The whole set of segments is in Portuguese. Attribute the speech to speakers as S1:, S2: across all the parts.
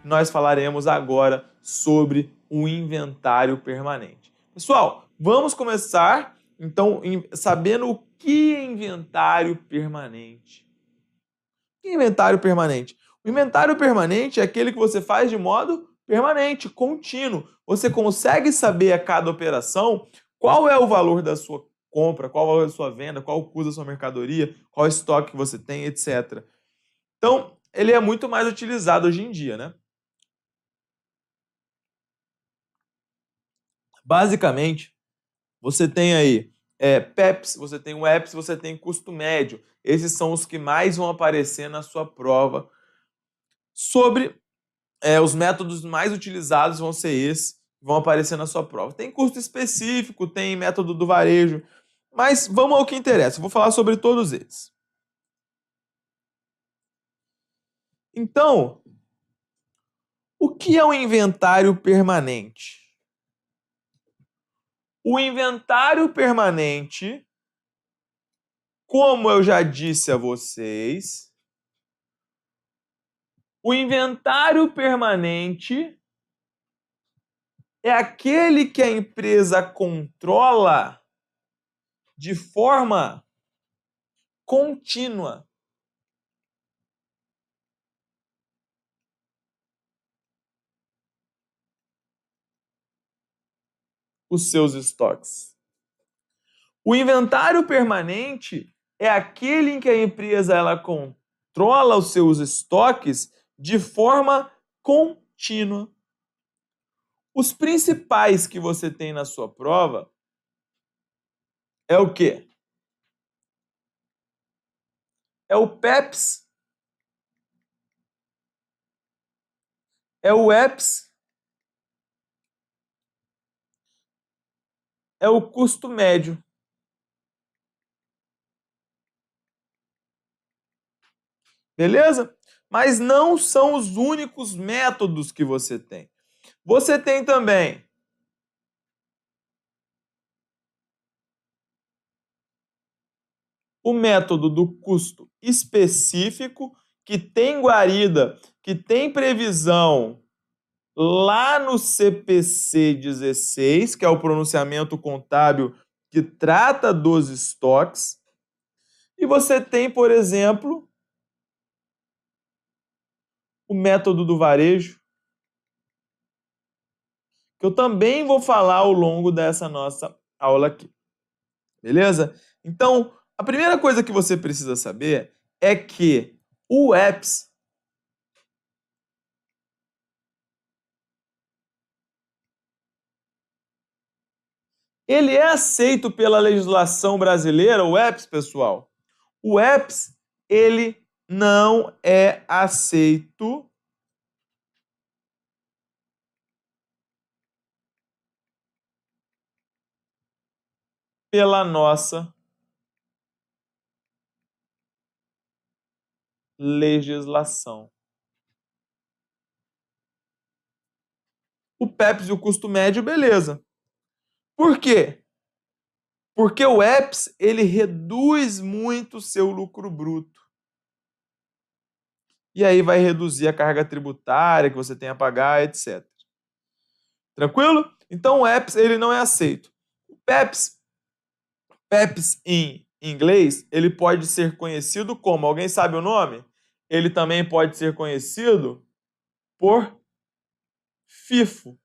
S1: nós falaremos agora sobre o inventário permanente. Pessoal, vamos começar então sabendo o que é inventário permanente. O que é inventário permanente? O inventário permanente é aquele que você faz de modo permanente, contínuo. Você consegue saber a cada operação qual é o valor da sua compra, qual é o valor da sua venda, qual o custo da sua mercadoria, qual o estoque que você tem, etc. Então, ele é muito mais utilizado hoje em dia, né? Basicamente, você tem aí PEPs, você tem o EPS, você tem custo médio. Esses são os que mais vão aparecer na sua prova. Sobre os métodos mais utilizados vão ser esses, vão aparecer na sua prova. Tem custo específico, tem método do varejo, mas vamos ao que interessa. Eu vou falar sobre todos eles. Então, o que é o inventário permanente? O inventário permanente, como eu já disse a vocês, o inventário permanente é aquele que a empresa controla de forma contínua. Os seus estoques. O inventário permanente é aquele em que a empresa ela controla os seus estoques de forma contínua. Os principais que você tem na sua prova é o quê? É o PEPS, é o EPS, é o custo médio. Beleza? Mas não são os únicos métodos que você tem. Você tem também o método do custo específico, que tem guarida, que tem previsão lá no CPC 16, que é o pronunciamento contábil que trata dos estoques. E você tem, por exemplo, o método do varejo, que eu também vou falar ao longo dessa nossa aula aqui. Beleza? Então, a primeira coisa que você precisa saber é que o EPS ele é aceito pela legislação brasileira, o EPS, pessoal? O EPS, ele não é aceito pela nossa legislação. O PEPS e o custo médio, beleza. Por quê? Porque o EPS, ele reduz muito o seu lucro bruto. E aí vai reduzir a carga tributária que você tem a pagar, etc. Tranquilo? Então o EPS, ele não é aceito. O PEPS em inglês, ele pode ser conhecido como, alguém sabe o nome? Ele também pode ser conhecido por FIFO. O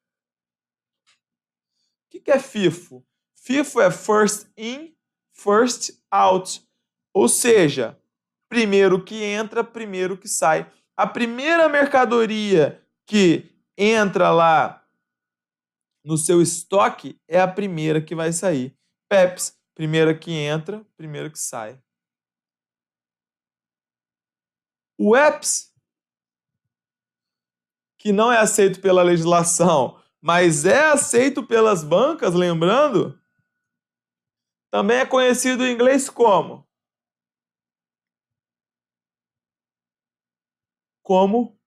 S1: que é FIFO? FIFO é First In, First Out. Ou seja, primeiro que entra, primeiro que sai. A primeira mercadoria que entra lá no seu estoque é a primeira que vai sair. PEPS, primeira que entra, primeira que sai. O EPS, que não é aceito pela legislação, mas é aceito pelas bancas, lembrando, também é conhecido em inglês como? Como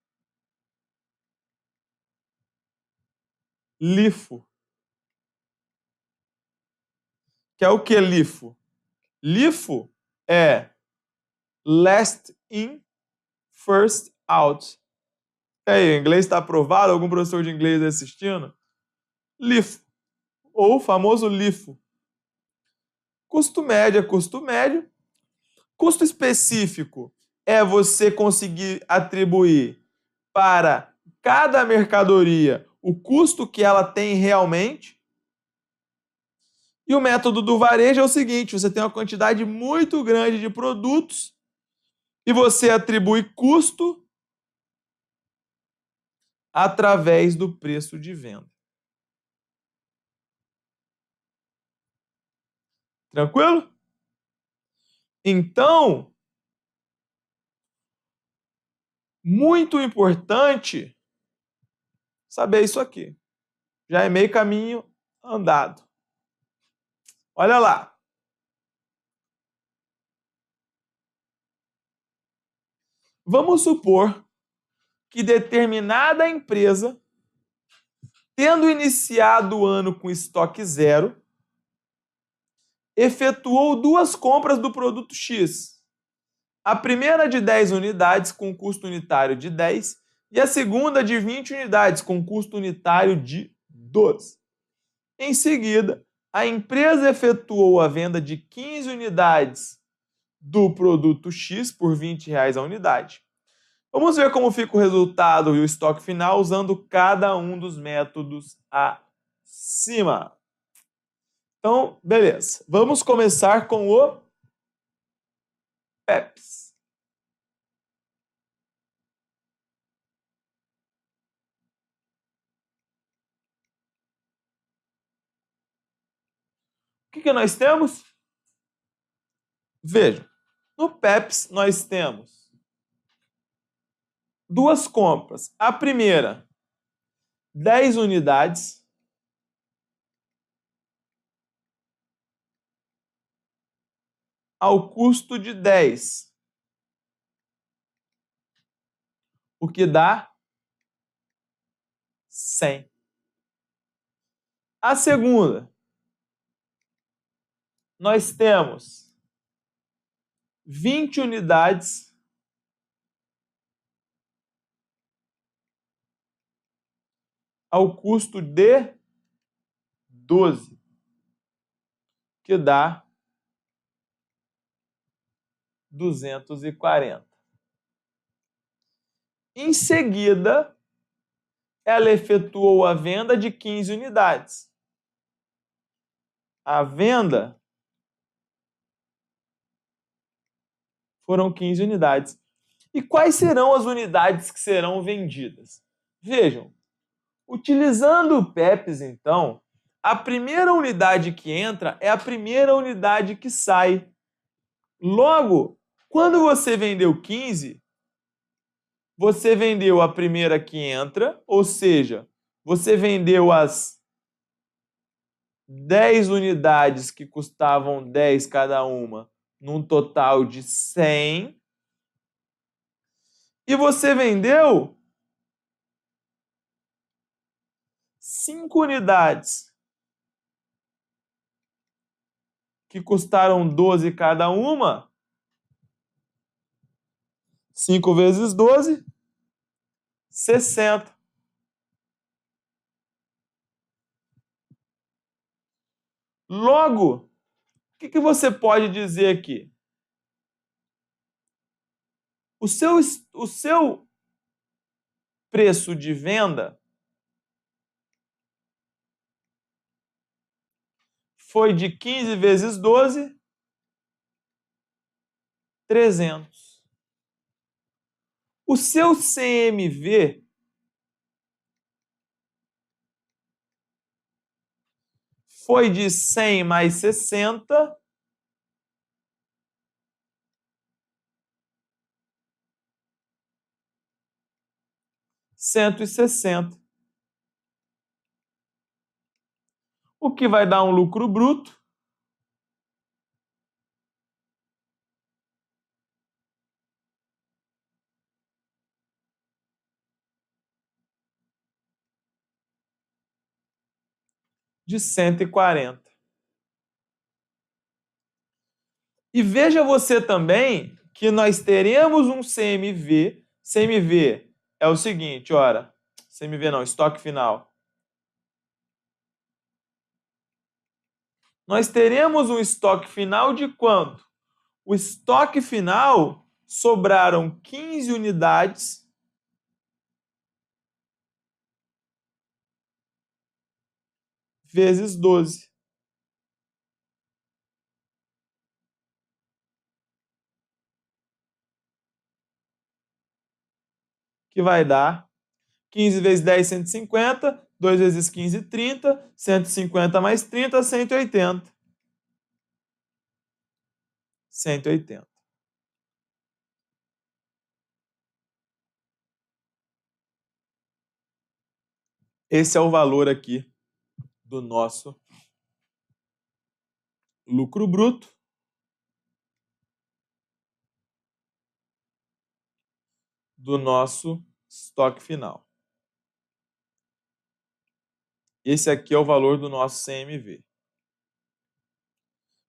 S1: LIFO. Que é o que LIFO? LIFO é Last In, First Out. E aí, o inglês está aprovado? Algum professor de inglês assistindo? LIFO, ou famoso LIFO. Custo médio é custo médio. Custo específico é você conseguir atribuir para cada mercadoria o custo que ela tem realmente. E o método do varejo é o seguinte: você tem uma quantidade muito grande de produtos e você atribui custo através do preço de venda. Tranquilo? Então, muito importante saber isso aqui. Já é meio caminho andado. Olha lá. Vamos supor que determinada empresa, tendo iniciado o ano com estoque zero, efetuou duas compras do produto X. A primeira de 10 unidades com custo unitário de 10 e a segunda de 20 unidades com custo unitário de 12. Em seguida, a empresa efetuou a venda de 15 unidades do produto X por R$ 20 a unidade. Vamos ver como fica o resultado e o estoque final usando cada um dos métodos acima. Então, beleza. Vamos começar com o PEPS. O que nós temos? Vejam, no PEPS nós temos duas compras. A primeira, 10 unidades. Ao custo de 10. O que dá 100. A segunda, nós temos 20 unidades ao custo de 12, que dá 240. Em seguida, ela efetuou a venda de 15 unidades. A venda foram 15 unidades. E quais serão as unidades que serão vendidas? Vejam, utilizando o PEPS, então, a primeira unidade que entra é a primeira unidade que sai. Logo, quando você vendeu 15, você vendeu a primeira que entra, ou seja, você vendeu as 10 unidades que custavam 10 cada uma, num total de 100. E você vendeu 5 unidades que custaram 12 cada uma. 5 vezes 12, 60. Logo, o que você pode dizer aqui? O seu preço de venda foi de 15 vezes 12, 300. O seu CMV foi de 100 mais 60, 160. O que vai dar um lucro bruto de 140. E veja você também que nós teremos um CMV é o seguinte, ora, CMV não, estoque final. Nós teremos um estoque final de quanto? O estoque final sobraram 15 unidades vezes 12. Que vai dar 15 vezes 10, 150. 2 vezes 15, 30. 150 mais 30, 180. 180. Esse é o valor aqui do nosso lucro bruto do nosso estoque final. Esse aqui é o valor do nosso CMV.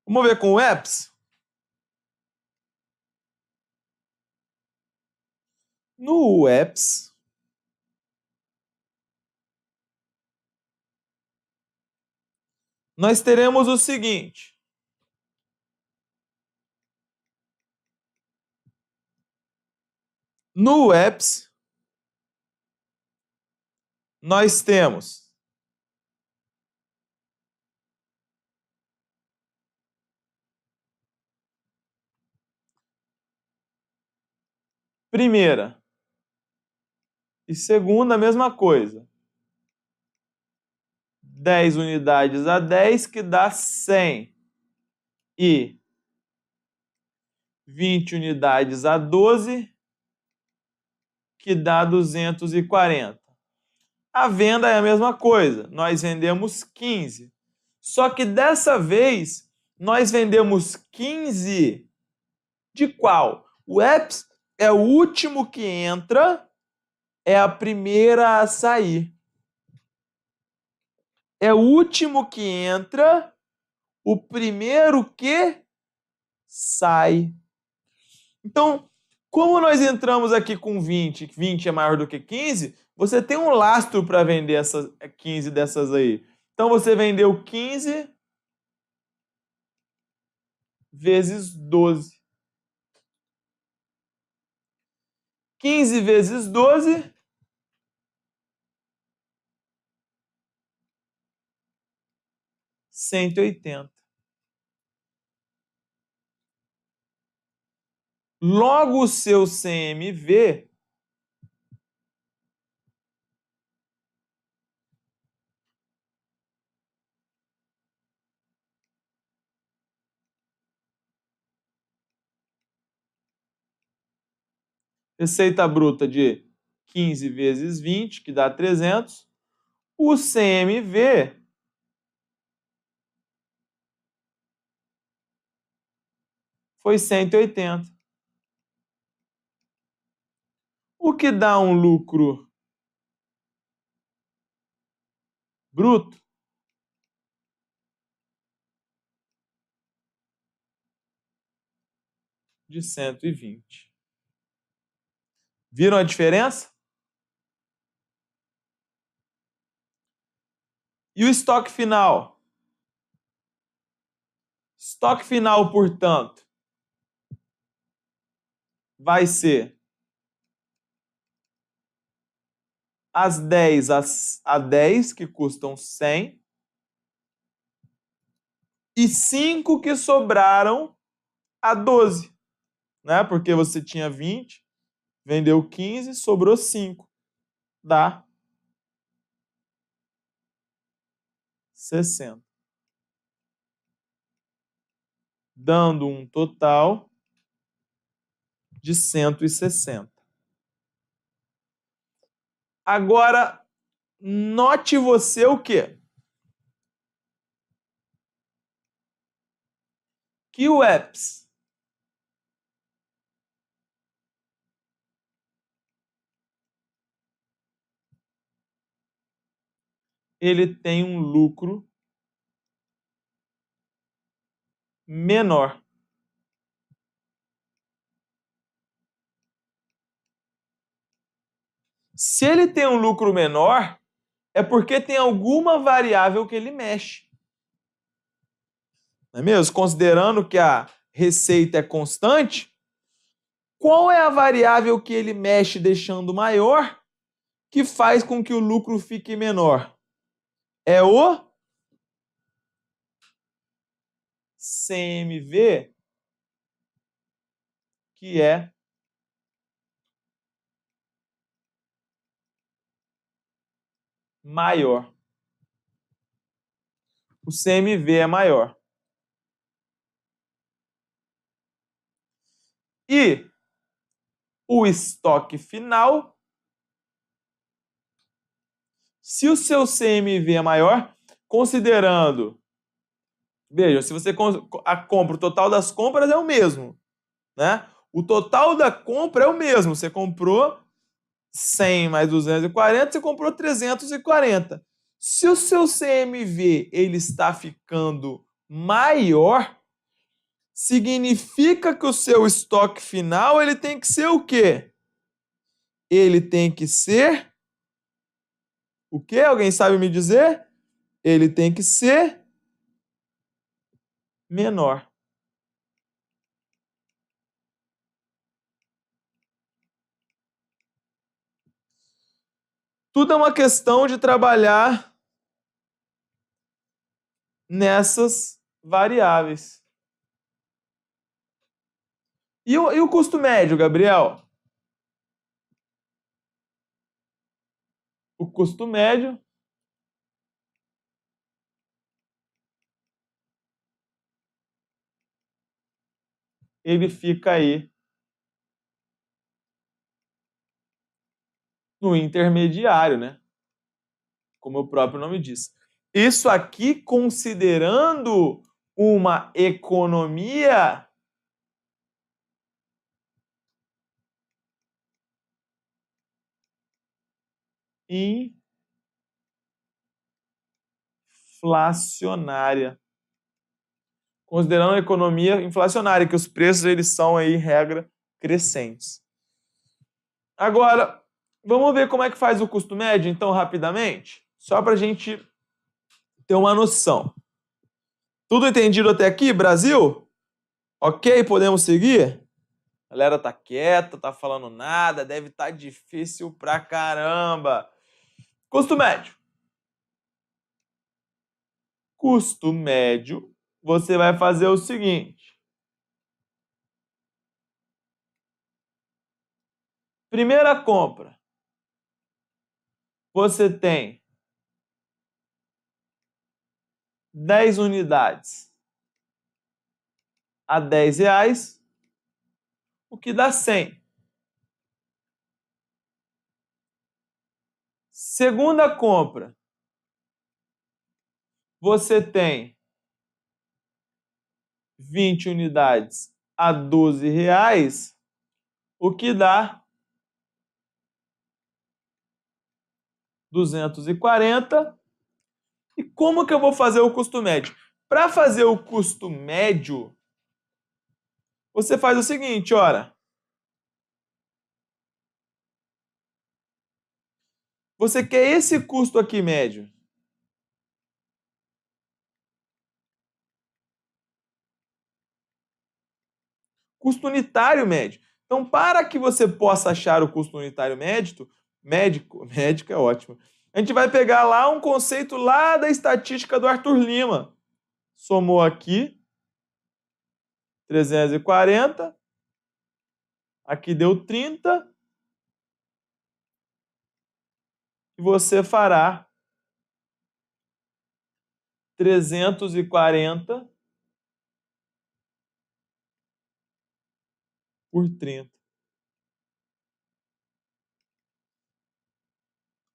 S1: Vamos ver com o EPS? No EPS, nós teremos o seguinte. No EPS, nós temos primeira e segunda, a mesma coisa. 10 unidades a 10, que dá 100. E 20 unidades a 12, que dá 240. A venda é a mesma coisa. Nós vendemos 15. Só que dessa vez, nós vendemos 15 de qual? O EPS é o último que entra, é a primeira a sair. É o último que entra, o primeiro que sai. Então, como nós entramos aqui com 20, 20 é maior do que 15, você tem um lastro para vender essas 15 dessas aí. Então, você vendeu 15 vezes 12. 15 vezes 12, 180. Logo, o seu CMV receita bruta de 15 vezes 20, que dá 300. O CMV foi 180. O que dá um lucro bruto de 120. Viram a diferença? E o estoque final? Estoque final, portanto, vai ser as 10 a 10, que custam 100, e 5 que sobraram a 12, né? Porque você tinha 20, vendeu 15, sobrou 5. Dá 60. Dando um total de 160. Agora, note você o quê? Que o EPS ele tem um lucro menor. Se ele tem um lucro menor, é porque tem alguma variável que ele mexe. Não é mesmo? Considerando que a receita é constante, qual é a variável que ele mexe deixando maior que faz com que o lucro fique menor? É o CMV, que é maior. O CMV é maior. E o estoque final, se o seu CMV é maior, considerando, veja, se você compra, o total das compras é o mesmo, né? O total da compra é o mesmo. Você comprou 100 mais 240, você comprou 340. Se o seu CMV ele está ficando maior, significa que o seu estoque final ele tem que ser o quê? Ele tem que ser o quê? Alguém sabe me dizer? Ele tem que ser menor. Tudo é uma questão de trabalhar nessas variáveis. E o custo médio, Gabriel? O custo médio ele fica aí no intermediário, né? Como o próprio nome diz. Isso aqui considerando uma economia inflacionária. Considerando a economia inflacionária, que os preços eles são aí, regra, crescentes. Agora, vamos ver como é que faz o custo médio, então, rapidamente? Só para a gente ter uma noção. Tudo entendido até aqui, Brasil? Ok, podemos seguir? A galera tá quieta, tá falando nada, deve estar difícil pra caramba. Custo médio. Custo médio, você vai fazer o seguinte. Primeira compra. Você tem 10 unidades a R$ 10, o que dá 100. Segunda compra. Você tem 20 unidades a R$ 12, o que dá 240. E como que eu vou fazer o custo médio? Para fazer o custo médio, você faz o seguinte, ora. Você quer esse custo aqui médio. Custo unitário médio. Então, para que você possa achar o custo unitário médico é ótimo. A gente vai pegar lá um conceito lá da estatística do Arthur Lima. Somou aqui 340, aqui deu 30, e você fará 340 por 30.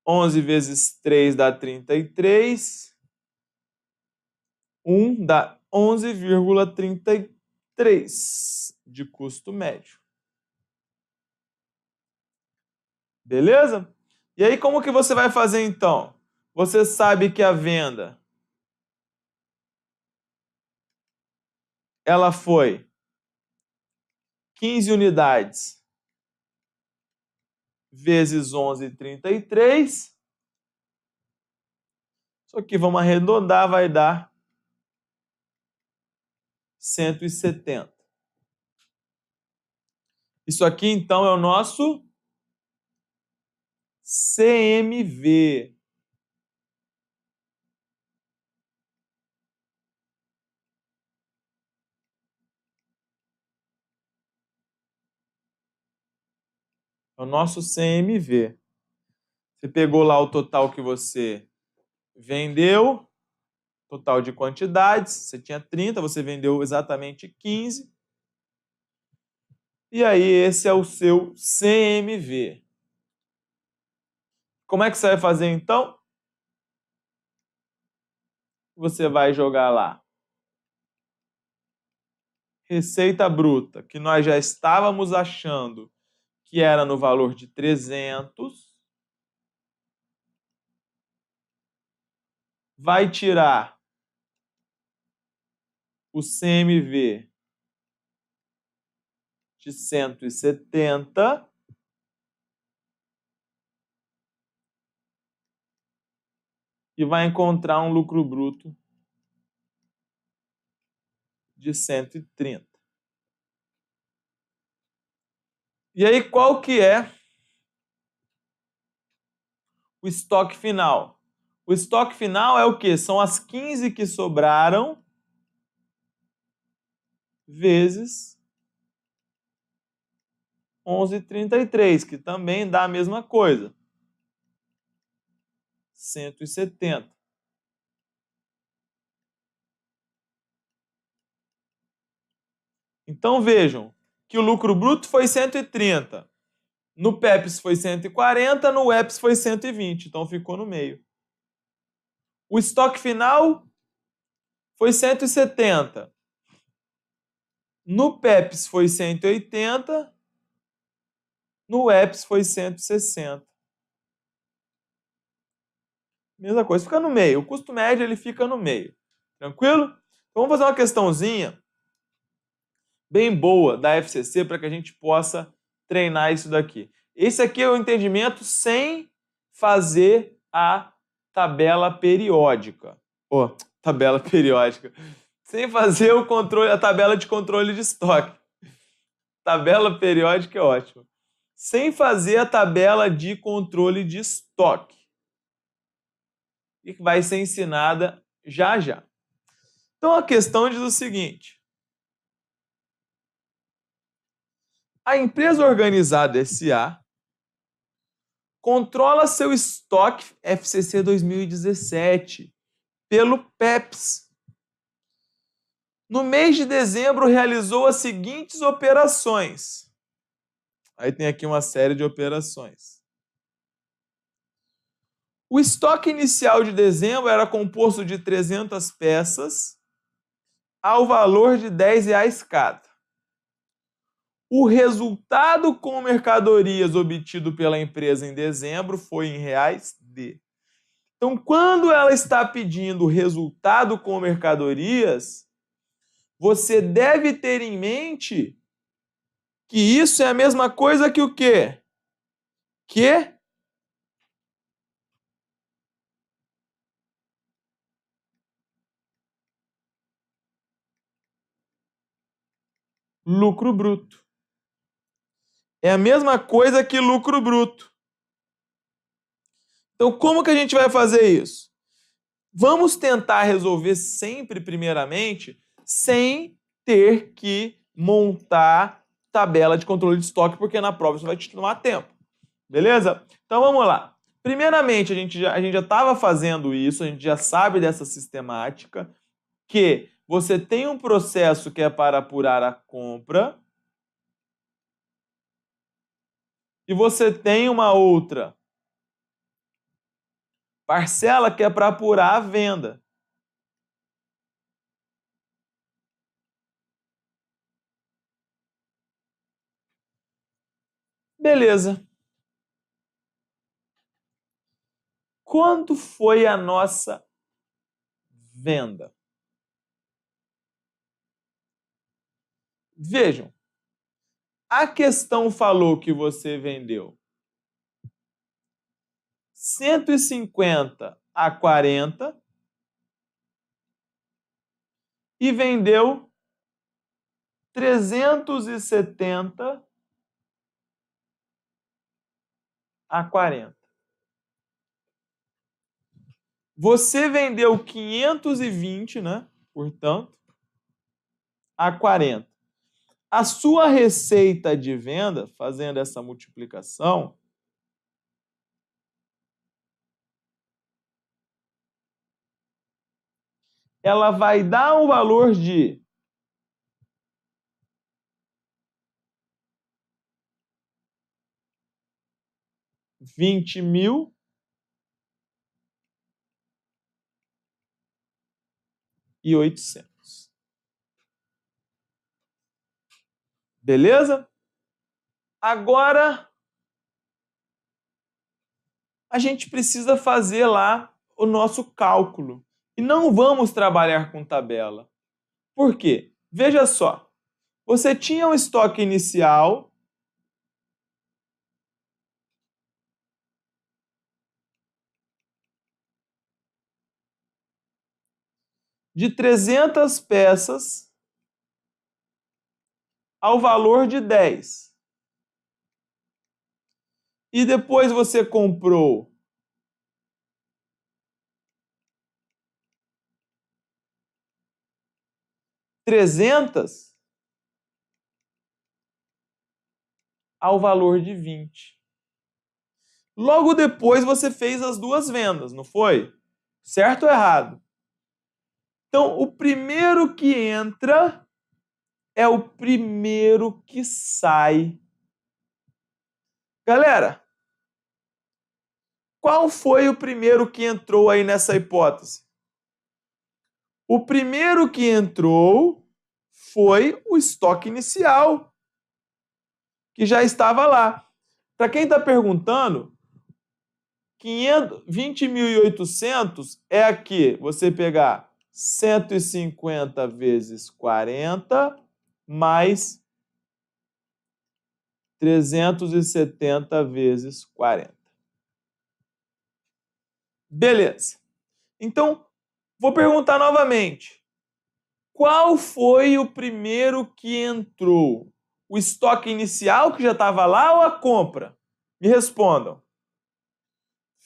S1: 11 vezes 3 dá 33. 1 dá 11,33 de custo médio. Beleza? E aí, como que você vai fazer então? Você sabe que a venda ela foi 15 unidades vezes 11,33. Isso aqui vamos arredondar, vai dar 170. Isso aqui, então, é o nosso CMV. É o nosso CMV. Você pegou lá o total que você vendeu, total de quantidades, você tinha 30, você vendeu exatamente 15. E aí esse é o seu CMV. Como é que você vai fazer então? Você vai jogar lá receita bruta, que nós já estávamos achando que era no valor de 300, vai tirar o CMV de 170 e vai encontrar um lucro bruto de 130. E aí, qual que é o estoque final? O estoque final é o quê? São as 15 que sobraram vezes 11,33, que também dá a mesma coisa. 170. Então vejam que o lucro bruto foi 130. No PEPS foi 140, no EPS foi 120, então ficou no meio. O estoque final foi 170. No PEPS foi 180, no EPS foi 160. Mesma coisa, fica no meio. O custo médio ele fica no meio. Tranquilo? Então vamos fazer uma questãozinha bem boa da FCC para que a gente possa treinar isso daqui. Esse aqui é o entendimento sem fazer a tabela periódica. Tabela periódica. Sem fazer o controle, a tabela de controle de estoque. Tabela periódica é ótimo. Sem fazer a tabela de controle de estoque. E que vai ser ensinada já já. Então a questão diz o seguinte: a empresa organizada SA controla seu estoque FCC 2017 pelo PEPS. No mês de dezembro realizou as seguintes operações. Aí tem aqui uma série de operações. O estoque inicial de dezembro era composto de 300 peças ao valor de R$10 cada. O resultado com mercadorias obtido pela empresa em dezembro foi em reais de. Então, quando ela está pedindo resultado com mercadorias, você deve ter em mente que isso é a mesma coisa que o quê? Que lucro bruto. É a mesma coisa que lucro bruto. Então, como que a gente vai fazer isso? Vamos tentar resolver sempre, primeiramente, sem ter que montar tabela de controle de estoque, porque na prova isso vai te tomar tempo. Beleza? Então vamos lá. Primeiramente, a gente já estava fazendo isso, a gente já sabe dessa sistemática, que você tem um processo que é para apurar a compra e você tem uma outra parcela que é para apurar a venda. Beleza. Quanto foi a nossa venda? Vejam, a questão falou que você vendeu 150 a 40 e vendeu 370 a 40. Você vendeu 520, né? Portanto, a 40. A sua receita de venda, fazendo essa multiplicação, ela vai dar um valor de R$20.800. Beleza? Agora, a gente precisa fazer lá o nosso cálculo. E não vamos trabalhar com tabela. Por quê? Veja só. Você tinha um estoque inicial de 300 peças ao valor de 10. E depois você comprou 300 ao valor de 20. Logo depois você fez as duas vendas, não foi? Certo ou errado? Então, o primeiro que entra é o primeiro que sai. Galera, qual foi o primeiro que entrou aí nessa hipótese? O primeiro que entrou foi o estoque inicial, que já estava lá. Para quem está perguntando, 20.800 é aqui, você pegar 150 vezes 40 mais 370 vezes 40. Beleza. Então, vou perguntar novamente. Qual foi o primeiro que entrou? O estoque inicial que já estava lá ou a compra? Me respondam.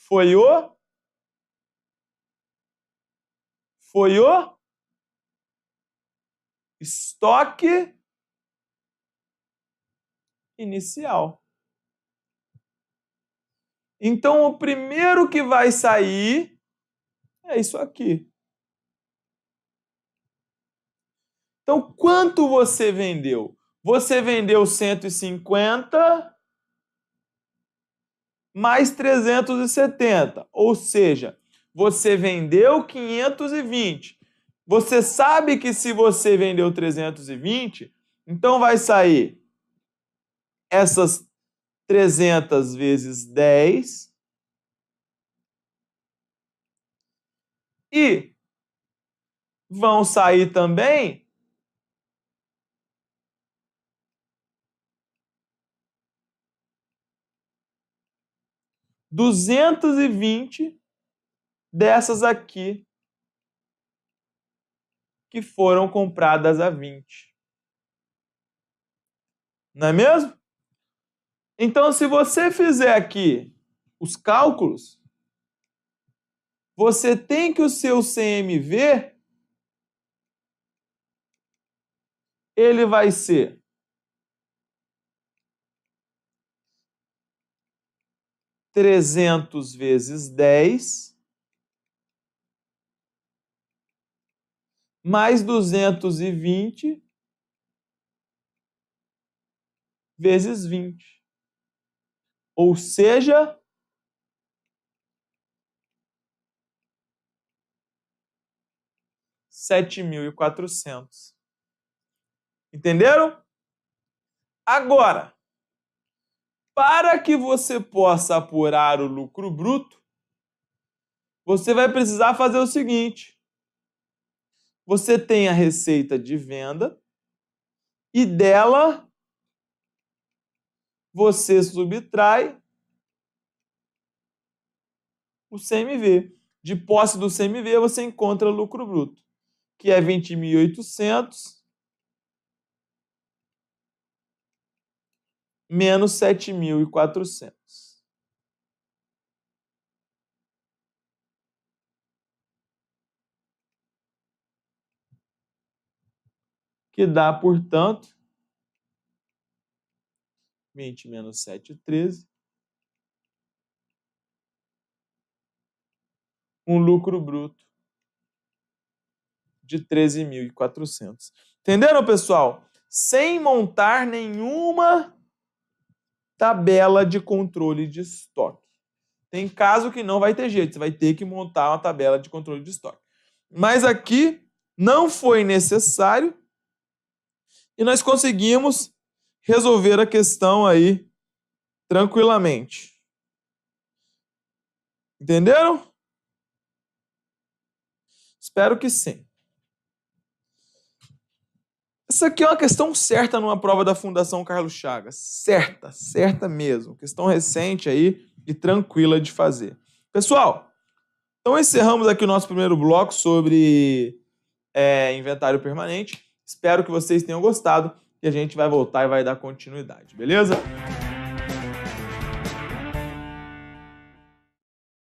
S1: Foi o estoque inicial. Então, o primeiro que vai sair é isso aqui. Então, quanto você vendeu? Você vendeu 150 mais 370, ou seja, você vendeu 520. Você sabe que se você vendeu 320, então vai sair essas 300 vezes 10 e vão sair também 220 dessas aqui que foram compradas a 20. Não é mesmo? Então, se você fizer aqui os cálculos, você tem que o seu CMV ele vai ser 300 vezes 10 mais 220 vezes 20. Ou seja, 7.400. Entenderam? Agora, para que você possa apurar o lucro bruto, você vai precisar fazer o seguinte. Você tem a receita de venda e dela você subtrai o CMV. De posse do CMV, você encontra lucro bruto, que é 20.800 menos 7.400. Que dá, portanto, 20 menos 7, 13. Um lucro bruto de 13.400. Entenderam, pessoal? Sem montar nenhuma tabela de controle de estoque. Tem caso que não vai ter jeito, você vai ter que montar uma tabela de controle de estoque. Mas aqui não foi necessário e nós conseguimos resolver a questão aí tranquilamente. Entenderam? Espero que sim. Essa aqui é uma questão certa numa prova da Fundação Carlos Chagas. Certa mesmo. Questão recente aí e tranquila de fazer. Pessoal, então encerramos aqui o nosso primeiro bloco sobre inventário permanente. Espero que vocês tenham gostado e a gente vai voltar e vai dar continuidade, beleza?